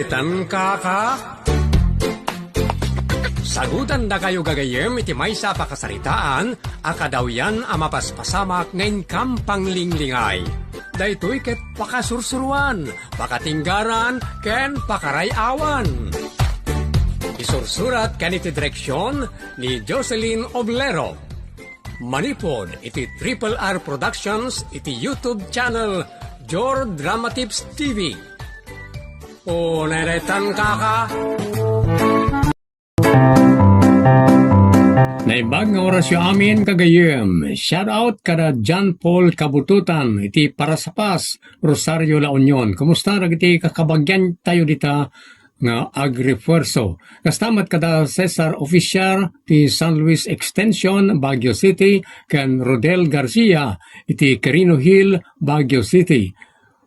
Naretan ka? Sagutan na kayo gagayem iti maysa pakasaritaan, akadawyan amapaspasamak ngayon kampang linglingay. Daytoy ket pakasursuruan, pakatinggaran, ken pakarayawan. Isursurat kaniti direksyon ni Jocelyn Oblero. Manipod iti Triple R Productions iti YouTube channel Jor Drama Tips TV. O naretan ka? Naibag nga orasyo amin kagayem. Shout out kada John Paul Kabututan iti Parasapas, Rosario La Union. Kumusta iti kakabagyan tayo dita nga agrefuerzo. Kastamat kada Cesar Official ti San Luis Extension, Baguio City, kan Rodel Garcia iti Quirino Hill, Baguio City.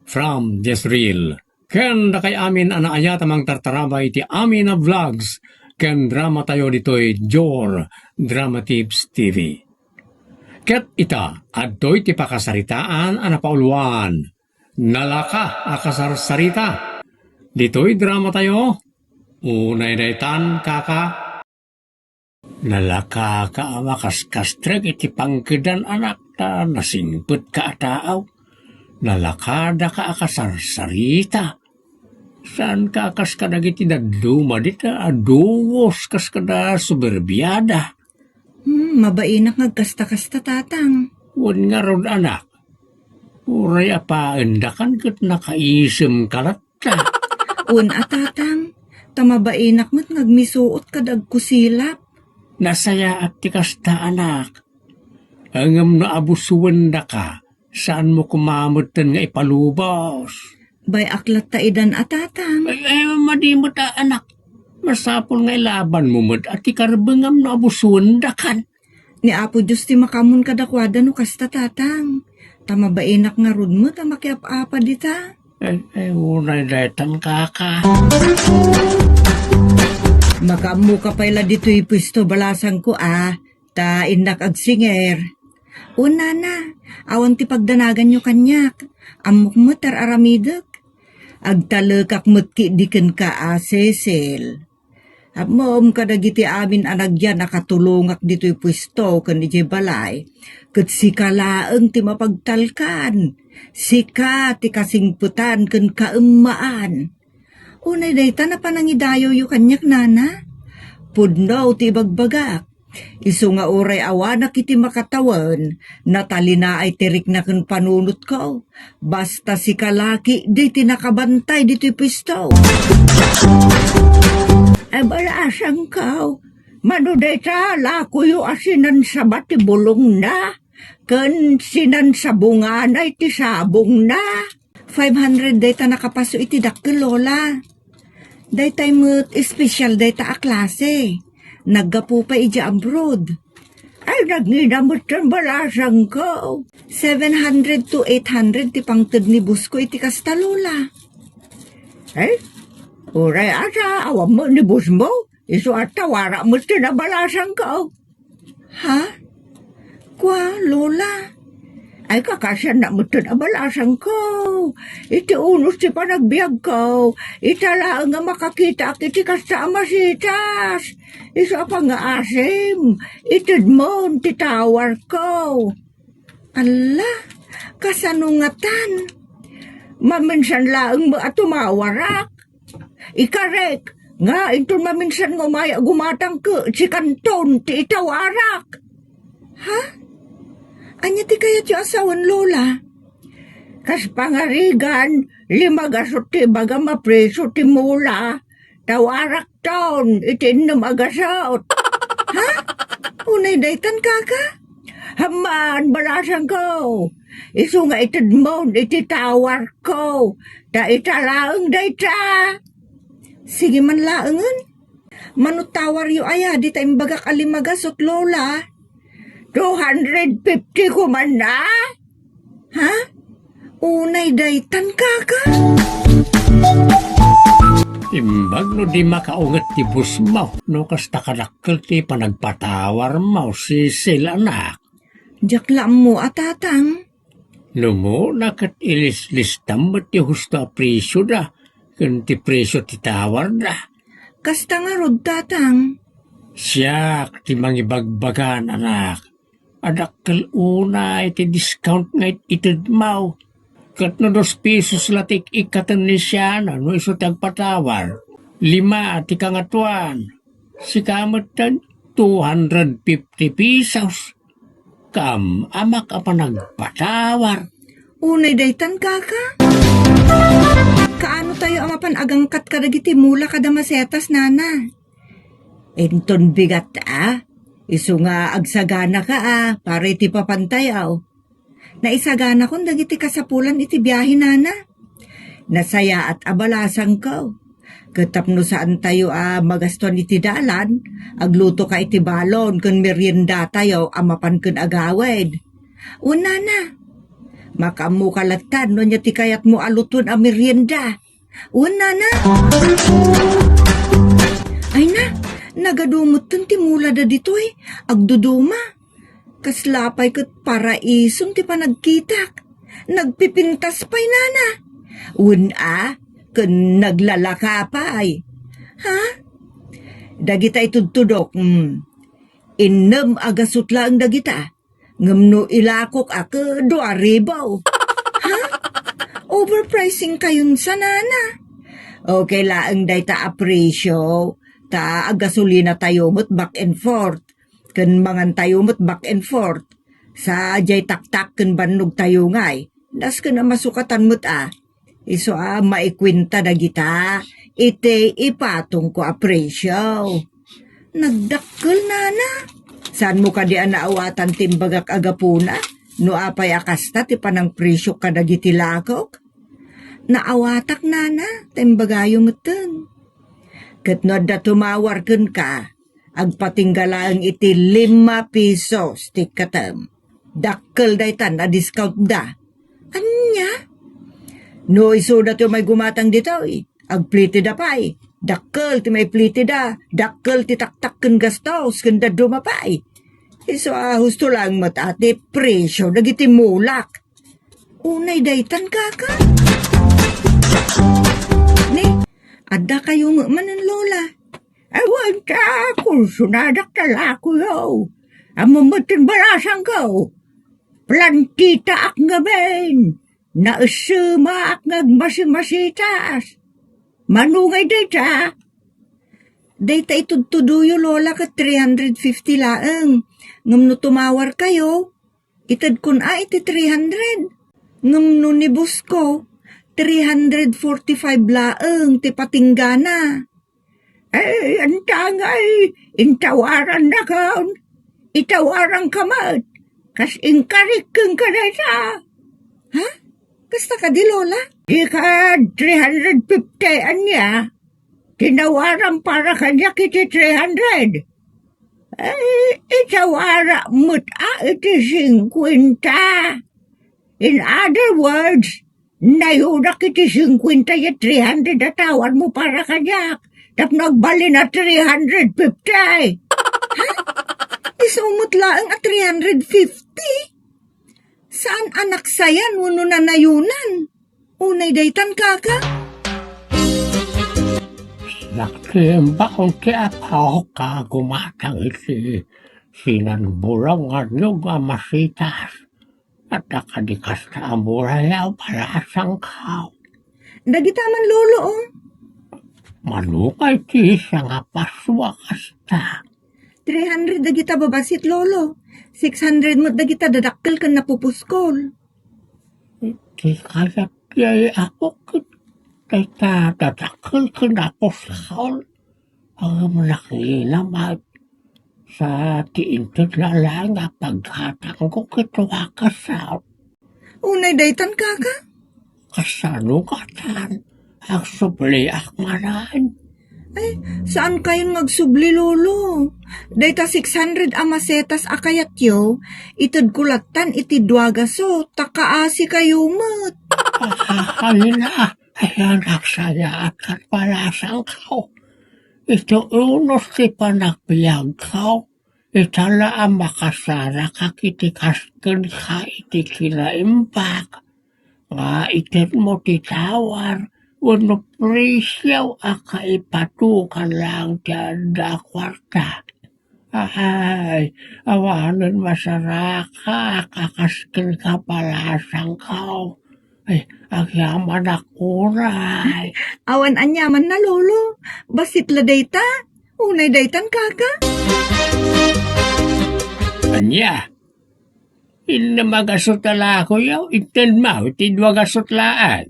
From Jezreel. Ken dakay amin anaayat amang tartaraba iti amin na vlogs ken drama tayo ditoy Jor Drama Tips TV. Ket ita adtoy ti pakasaritaan anapauluan. Nalaka akasarsarita. Ditoy drama tayo. Unay daytan kaka. Nalaka ka makaskastrek iti pangkedan anak ta nasingpet ka ataaw. Nalakada ka akasarsarita. Saan ka akas ka nagiti daduma dita aduwos kas kada suberbiada. Mabainak ngagkasta-kasta tatang. Wan nga ron anak. Uray apaendakan kat nakaisem kalatta. Tatang. Tamabainak mo't ngagmisuot kadag kusilap. Nasaya at ti kasta anak. Angam na abusuan da ka. Saan mo kumamutan nga ipalubos? Bay aklat ta idan tatang. Madimot anak. Masapol nga ilaban mo mo't at ikarbangam na abusuan da kan. Ni Apo Diyos ti makamun kadakwada no kasta tatang. Tamabainak nga rod mo tamakiap-apa dita. Unay daytan kaka. Makamu ka pala dito'y pwesto balasang ko ta indak agsinger. Una na, awan ti pagdanagan nyo kanyak. Amok mo tar aramidok. Agtalekak mutki diken ka Cecil. Amom kadagiti amin anagyan nakatulungak dito'y pwesto kan ije balay. Ket sikalaeng ti mapagtalkan. Sika ti kasingputan ken kaemmaan. Unay dayta na panangidayo yu kanyak nana. Pudno ti bagbagak. Isu nga uray awanak iti makatawan, natalina ay tirik na ken panunot ko. Basta si kalaki, di tinakabantay dito'y pisto. Ay balasang kao, manuday ta, lako yu asinan sa bati bulong na, ken sinan sa bunga na iti sabong na. 500 dayta nakapaso iti dakkel lola. Daytay mo't espesyal dayta a klase. Naggapo pa ija abroad. Ay, nagninamot ng balasang ko. 700 to 800 ti pangtad ni Busko iti kastalola. Ay, uray ata, awam mo ni Bus mo. Iso at tawara mo ti nabalasang ko. Ha? Kwa, lola? Ay, kakasyan na mo ti nabalasang ko. Iti unos ti panagbiag ko. Itala nga makakita iti kasta amasitas. Isa pa nga asim, itid mo ti tawar ko. Ala, kasanungatan. Maminsan laeng mo at tumawarak. Ikarek, nga ito maminsan ngumaya gumatang ko si kanton ti itawarak. Ha? Anya ti kaya ti asawan lola? Kas pangarigan, 5 gasot ti baga mapreso ti mula. Tawarak taon, itin na magasot. Ha? Unay daytan kaka? Haman, balasan ko. Isu nga itid mo, ititawar ko. Ta italaang dayta. Sige man laangan. Manutawar yu aya, di tayong bagak alimagasot lola. 250 ko man na? Ha? Unay daytan kaka? Imbag no di makaungat ti bus mo, no kasta kadakkel ti panagpatawar mo si sila anak. Jakla mo atatang. Lumo nakat ilis-listam mo ti husto apresyo da, Kung ti presyo ti tawar na. Kasta nga rod tatang. Siyak ti mangibagbagan anak. Adakkel una iti discount nga itid mau. Kat no 2 pesos latik ikatan ni siya na no iso tagpatawar. 5 ti kangatuan. Si kamatan 250 pesos. Kam amak apa nagpatawar. Unay daytan kaka. Kaano tayo amapan agangkat kadagiti mula kada masetas nana? Enton bigat Isu nga agsagana ka para iti papantayaw. Naisagana kon dagiti kasapulan iti biyahe nana. Nasaya at abalasang ko. Katapno saan tayo magaston iti dalan, agluto ka iti balon kun merienda tayo amapan kun agawid. Una na. Makamu kalatan no niya ti kayat mo aluton a merienda. Una na. Ay na, nagadumot tun ti mula da ditoy, agduduma. Kaslapay kat paraisong ti panagkitak. Nagpipintas pa'y nana. Una, kun naglalaka pa'y. Ha? Dagita itudtudok. Inem agasutla ang dagita. Ngamno ilakok ako 2,000. Ha? Overpricing kayon sa nana. Okay laang day ta apresyo. Ta agasolina tayo mo't back and forth. Kan mangan tayo mo't back and forth. Sa jay taktak kan banog tayo ngay. Das ka na masukatan mo't Iso maikwinta na kita. Ite ipatong ko apresyo. Nagdakkel nana. Saan mo ka di naawatan timbagak agapuna? No apay akasta ti panang presyo ka dagiti lakok? Naawatak nana, timbagayo meten. Katnod da tumawar kun ka, agpatinggalaang iti 5 pesos ti katam. Dakkel daytan na discount da. Anya? No iso da to may gumatang dito agpliti da pay. Dakkel ti may pliti da. Dakkel ti taktak kun gastos kun da dumapay. Iso husto lang matati presyo dagiti mulak. Unay daytan kaka. Ni, adda kayo manan lola. Awan ka, kung sunadak talako yaw. Amamatin balasang ko. Plantita ak ngaben. Nausuma ak ngagmasimasitas. Manungay dayta. Dayta itudtuduyo lola ka 350 laeng. Ngamno tumawar kayo. Itad kun iti 300. Ngamno nibus ko. 345 laeng ti patinggana. Ay, antangay, intawaran na kaon. Itawaran kamat. Kas inkarik keng kadayta. Ha? Kasta ka di lola? Di ka 350 anya. Tinawaran para kanya kiti 300. Ay, itawara mo't iti 50. In other words, nayunak iti 50 ya 300 atawan mo para kanya. Tap nagbali na 350. Ha? Isumot lang at 350? Saan anak sayan uno na nayunan? Unay daytan kaka? Nakimbaon ti apaw ka gumatang iti sinanburang nga nyug masitas. At nakadikas na amurayaw para sangkaw. Dagitaman lolo Manukay ti isa nga paswa kasta. 300 dagita babasit lolo. 600 mo dagita dadakkel kan napupuskol. Ti kaya kaya ako kita dadakkel ka napuskol. Ang nakinamag sa tiintod na lang nga paghatang ko kituwa kasaw. Unay daytan kaka? Kasano katan? Ang subli akmaran. Ay, saan kayo magsubli lolo? Dayta 600 amasetas akayat yo, itad kulatan iti duagaso, takaasi kayo mat. Ay na, ayan nagsaya at palasang kao. Ito unos ti panagpiyag kao. Itala ang makasara kakitikas ka iti kinaimpak. Nga itin mo titawar. Wano presyaw akaipatukan lang dyan da kwarta. Ay, awanan masaraka, kakaskin ka palasang kao. Ay, agyaman akuray. Awan anyaman na lolo, basit la dayta, unay daytan kaka. Anya, inamagasutala ko yaw, itin mau, tidwagasutlaan.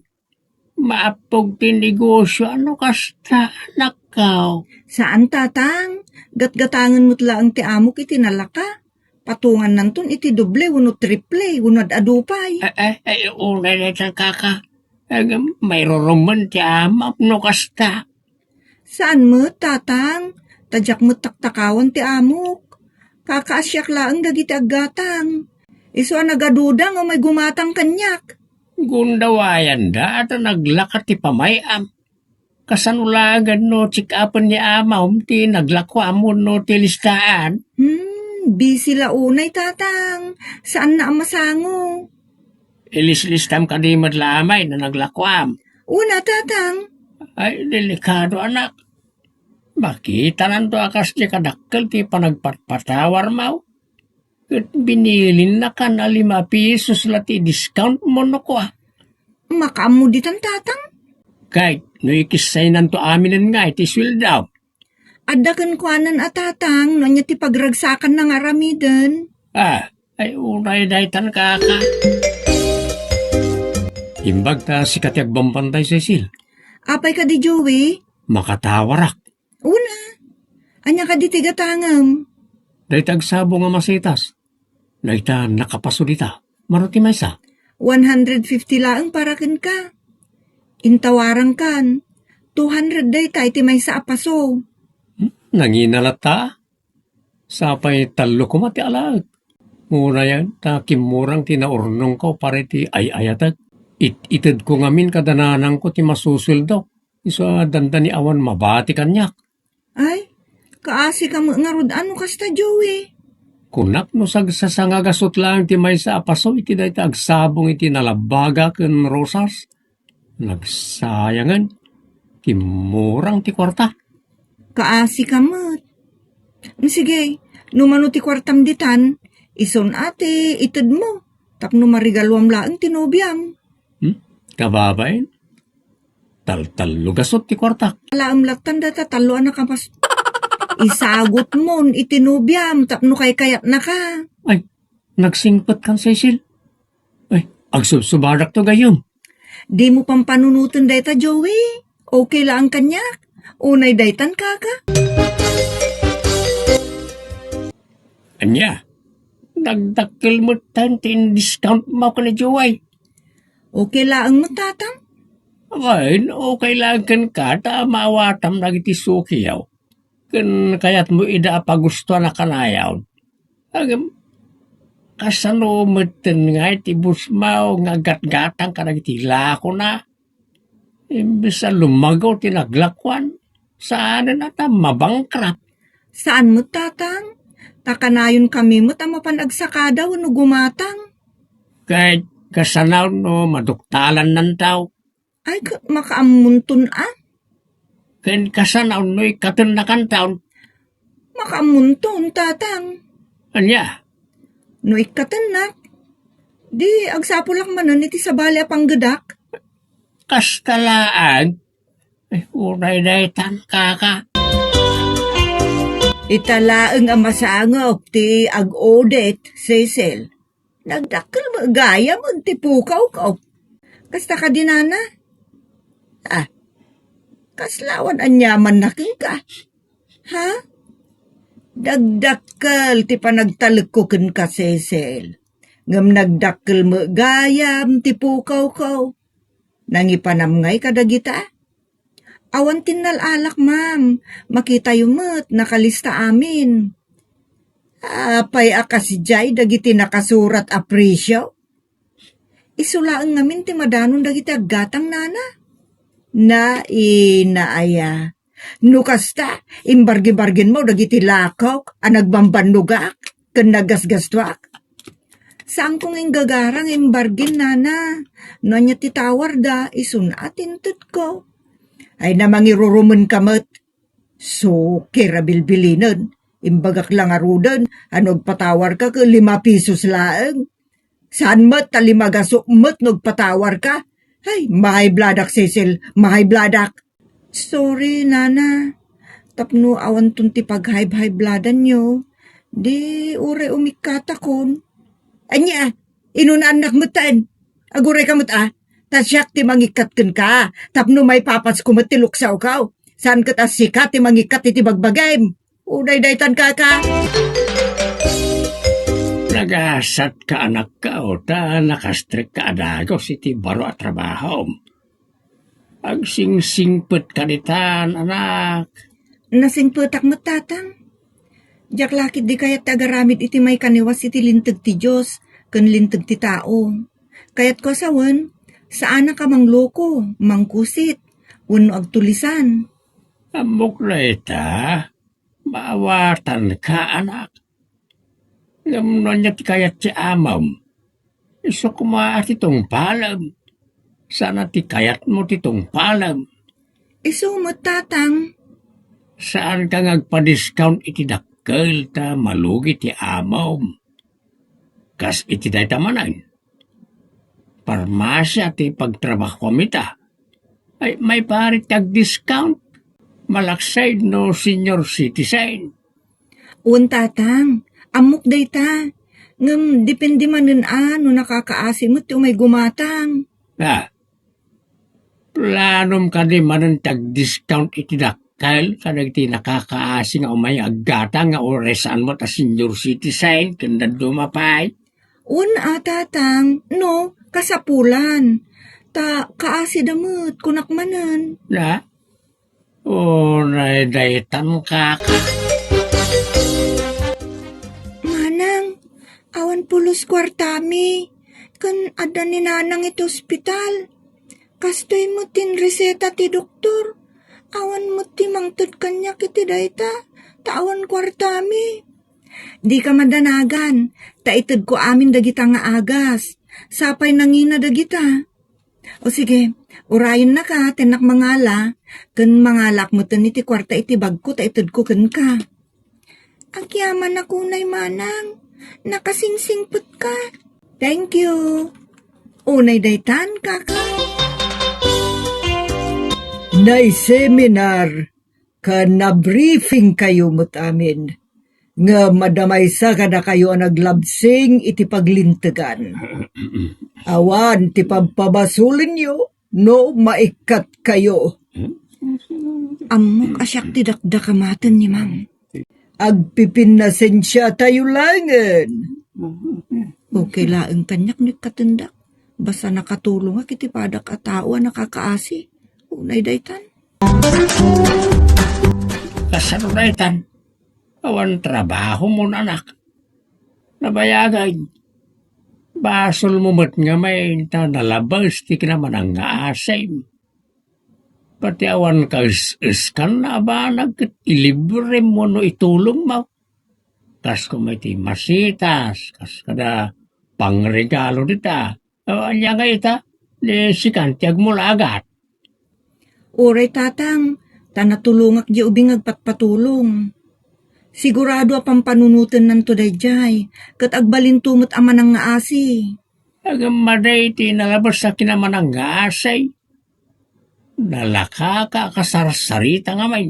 Maapog tinegosyo, ano kasta, anak kao. Saan tatang? Gatgatangan mo't laang ti amok iti nalaka. Patungan nantun iti doble, uno triple, unod adupay. Ay, unay na itang kaka. Mayroon man ti amap no kasta. Saan mo, tatang? Tadyak mo taktakawan ti amok. Kakaasyak laang dagiti aggatang. Iso nagadudang o may gumatang kanyak. Gundawayan da at naglakat ti pamayam. Kasanulagan no tsikapan ni amaw ti naglakwam mo no ti listaan. Busy la unay, tatang. Saan na ang masango? Ilis-listam ka di madlamay na naglakwam. Una, tatang. Ay, delikado anak. Makita nanto akas di kadakkel ti panagpatpatawar mau. Kat binilin na ka na 5 pesos lati discount mo no ko. Makamuditan, tatang. Kahit no ikisay nanto aminin nga iti sweldaw. Adakan kuanan at tatang, no niya ti pagragsakan ng aramidan. Ay unay daytan kaka. Imbag ta si katiagbang pantay, Cecil. Apay ka di Joey? Makatawarak. Una. Anya ka di tigatangam. Daytag sabo nga masitas. Dayta nakapaso dita. Maruti may sa. 150 laang parakin ka. Intawarang kan. 200 day tayo ti may sa apaso. Nanginalata. Sapay talo ko mati alag. Muna yan, ta kimurang tinaurnong ko pare ti ay-ayatag. Itid ko ngamin kadananang ko ti masusul daw. Isa danda ni awan mabati kanyak. Ay, kaasi ka nga rod ano kasta Joey. Kunak no sagsasangagasot lang ti may sa apaso iti dahi agsabong iti nalabaga ken rosas. Nagsayangan. Kimurang ti kwarta. Kaasi ka mo't. Sige, numano ti kwartam ditan, ison ate, itid mo. Tapno marigalwam laang tinobiyam. Kababain? Tal-lugasot ti kwarta. Alaam laktan data talo na kapas. Isagot mon itinubiyam tapno kay kayat na ka. Ay, nagsingpot kan Cecil. Ay, agsubsubarak to gayong. Di mo pang panunutin data Joey. Okay lang kanyak. Unay daytan kaka. Anya, nagdakil mo tan tin discount mo ka na Joey. Okay lang mo tatang. Ay, okay lang kan ka, mawatam na iti sukiyaw. Kan kayat mo ida pagusto na kanayaw. Agam, kasano meten nga iti busmaw nga gatgatang ka na iti lako na. Imbis sa lumagaw tinaglakwan, saan na ta mabangkrap. Saan mo tatang? Takanayon kami mo tamapanag-sakada no gumatang. Kahit kasanaw no maduktalan ng tao. Ay, makaamuntun ah. Kahit kasanaw no ikatan na kan taon. Makaamuntun tatang. Anya, No ikatan na. Di, agsapulak manan iti sabali apang gadak. kastalaan. Ay, unay daytan kaka. Italaang ang masangop ti ag-audit, Cecil. Nagdakil mo, gaya mo, ti pukaw ka. Kasta ka dinana? Kaslawan anyaman na ka. Ha? Dagdakkel ti panagtalikukin ka, Cecil. Ngam nagdakkel mo, gayam ti pukaw ka. Nangipanamngay kadagita. Awan tinnalalak, ma'am. Makita yumot, nakalista amin. Apay akasijay, dagiti nakasurat apresyo. Isulaang ngamin ti madanon dagiti aggatang nana. Inaaya. Nukasta, imbargi-bargin mo dagiti lakaw, anagbambanlugak, ken nagasgastwak. Saan kong gagarang imbargin, nana? No niya titawar da, isunatin tut ko. Ay namang irurumun kamot. So, kirabilbilinan. Imbagak lang arudan, anog patawar ka ka 5 pisos laeng. Saan mat talimagasok mat nagpatawar ka? Ay, mahay bladak, Cecil, mahay bladak. Sorry, nana. Tapno awan tunti paghay-hay bladan nyo. Di ure umikata kon. Anya, inunanak mo tan. Aguray ka mo ta. Tasyak ti mangikat ken ka. Tapno may papas kumatiluksaw ka. Saan ka ta sikat ti mangikat iti bagbagay. Uday-daytan ka. Nagasat ka anak ka o ta nakastrik ka adagos iti baro at trabaho. Agsingsingpet ka nitan, anak. Nasingputak mo tatang. Jak lakit di kayat tagaramid iti may kaniwas iti lintag ti Diyos, kan lintag ti tao. Kayat ko sawan, saan ka mangloko, mangkusit, wano agtulisan. Amok na ita, maawatan ka, anak. Ngamnon niya ti kayat si amam. Iso kumaat itong palam. Sana ti kayat mo titong palam. Iso mo tatang. Saan ka ngagpa-discount iti dakkel ta malugi ti amam. Kas iti day tamanan. Parmasya ti pagtrabaho mita. Ay may parit kag-discount. Malaksay no senior citizen. Un tatang, amok day ta. Ngam depende manen no nakakaasi mo ti umay gumatang. Planom ka di manan tag-discount iti dakkel kadag ti nakakaasi nga umay aggata nga oresan mo ta senior citizen kanda dumapay. Un tatang, no, kasapulan. Ta kaasi damot kunak manen. Daytan ka. Manang, awan pulos kwartami. Kan ada ni nanang iti ospital. Kastoy mo tin reseta ti doktor. Awan mo ti mangtod kanya kiti dayta. Tawan kwartami. Di ka madanagan. Taitid ko amin dagita nga agas. Sapay nangina dagita. O sige, urayin na ka, tenak mangala. Kan mangalak mo tin iti kwarta iti bag ko, taitid ko kan ka. Agyaman ako nay manang. Nakasingsingput ka. Thank you. Unay daytan, kaka. Nay seminar, ka na-briefing kayo mo't amin. Nga madamay sa kada kayo ang naglabsing iti paglintagan. Awan, ti pagpabasulin nyo, no maikat kayo. Amok asyak ti dakdakamatan ni Mang. Agpipinasensya tayo langan. Okay laeng kanyak ni katindak. Basta nakatulong ak iti padak at tao nakakaasi. Unay daytan. Kasano daytan? Awan trabaho mo na, anak. Nabayagan. Basol mo mat nga may nalabas ti kinaman ang asim. Pati awan ka iskan na ba nag-ilibre mo no itulong mo. Kas kung may ti masitas, kas kada pangregalo dita. Awan niya nga ita, di sikantiag mo lagat. Uray tatang, tanatulungak di ubing agpatpatulong. Sigurado apang panunutan ng tudayjay, kat agbalintumot aman ang ngaasi. Agam maday ti nalabas sa kinaman ang asay. Nalaka ka kasarsarita nga may.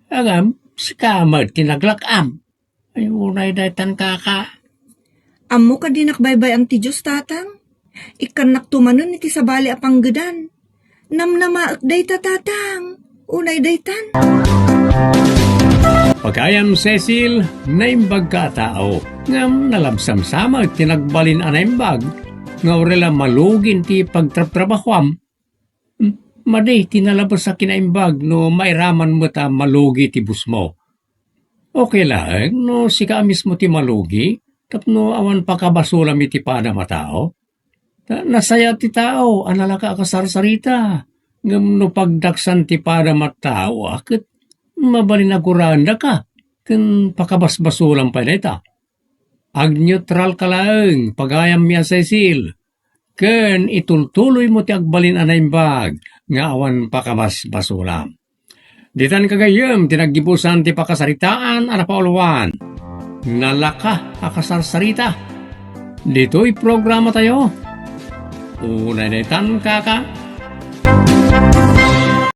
Agam, si kamad tinaglakam. Ay unay daytan kaka. Amo ka dinakbaybay ang ti Diyos tatang. Ikan naktumanon iti sabali apang gedan. Namnamaak dayta tatang. Unay daytan. Pagayam Cecil, naimbag ka tao. Ngam nalabsam-sama at tinagbalin ang naimbag. Nga orela malugin ti pagtratrabahwam. Madi, tinalabas sa kinaimbag no mairaman mo ta malugi ti bus mo. Okay lang, no sika mismo ti malugi, tapno awan pakabasulam iti pada matao. Nasaya ti tao, analaka akasarsarita. Ngam no pagdaksan ti pada matao, akit mabalinaguranda ka, kan pakabasbasulam pa neta. ag neutral ka lang, pagayam mi Cecil. Ken itultuloy mo ti agbalin anaymbag, nga awan pa kamas basula. Ditan kagayem, tinaggibusan ti pakasaritaan ara pauluan. Nalaka akasarsarita. Dito'y programa tayo. Unay detan kaka,